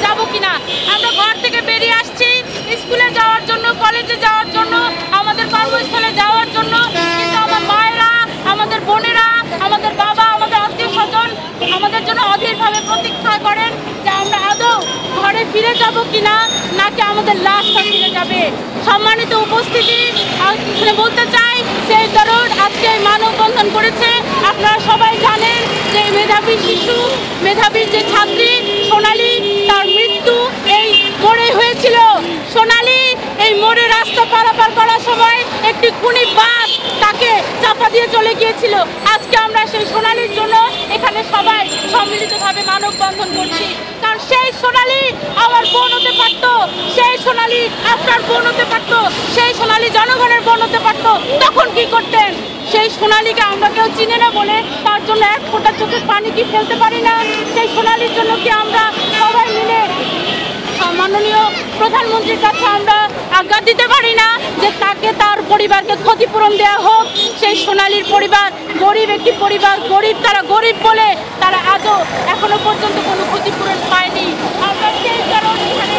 যাব কিনা। আমরা ঘর থেকে বেরিয়ে আসছি স্কুলে যাওয়ার জন্য, কলেজে যাওয়ার জন্য, আমাদের কর্মস্থলে যাওয়ার জন্য, কিন্তু আমার মায়েরা, আমাদের বোনেরা, আমাদের বাবা, আমাদের আত্মীয় স্বজন আমাদের জন্য অধীরভাবে প্রতীক্ষা করেন যে আমরা আদৌ ঘরে ফিরে যাব কিনা, নাকি আমাদের লাশটা ফিরে যাবে। সম্মানিত উপস্থিতি, এখানে বলতে চাই সেই তরুণ আজকে মানববন্ধন করেছে। আপনারা সবাই জানেন যে মেধাবী শিশু, মেধাবী যে ছাত্রী সোনালী, তার মৃত্যু এই মোড়ে হয়েছিল। সোনালী এই মোড়ে রাস্তা পারাপার করার সময় একটি খুনি বাস তাকে চাপা দিয়ে চলে গিয়েছিল। আজকে আমরা সেই সোনালীর জন্য এখানে সবাই সম্মিলিতভাবে মানববন্ধন করছি। কারণ সেই সোনালী আমার বোন হতে পারত, সেই সোনালী আপনার বোন হতে পারত, সেই সোনালী জনগণের বোন হতে পারত। তখন কি করতেন? সেই সোনালীকে আমরা কেউ চিনে না বলে তার জন্য এক ফোঁটা চোখের পানি কি ফেলতে পারি না? সেই সোনালীর জন্য কি আমরা সবাই মিলে মাননীয় প্রধানমন্ত্রীর কাছে আমরা আজ্ঞা দিতে পারি না যে তাকে, তার পরিবারকে ক্ষতিপূরণ দেওয়া হোক? সেই সোনালীর পরিবার গরিব একটি পরিবার, গরিব, তারা গরিব বলে তারা আজও এখনো পর্যন্ত কোনো ক্ষতিপূরণ পায়নি। আমরা সেই কারণে এখানে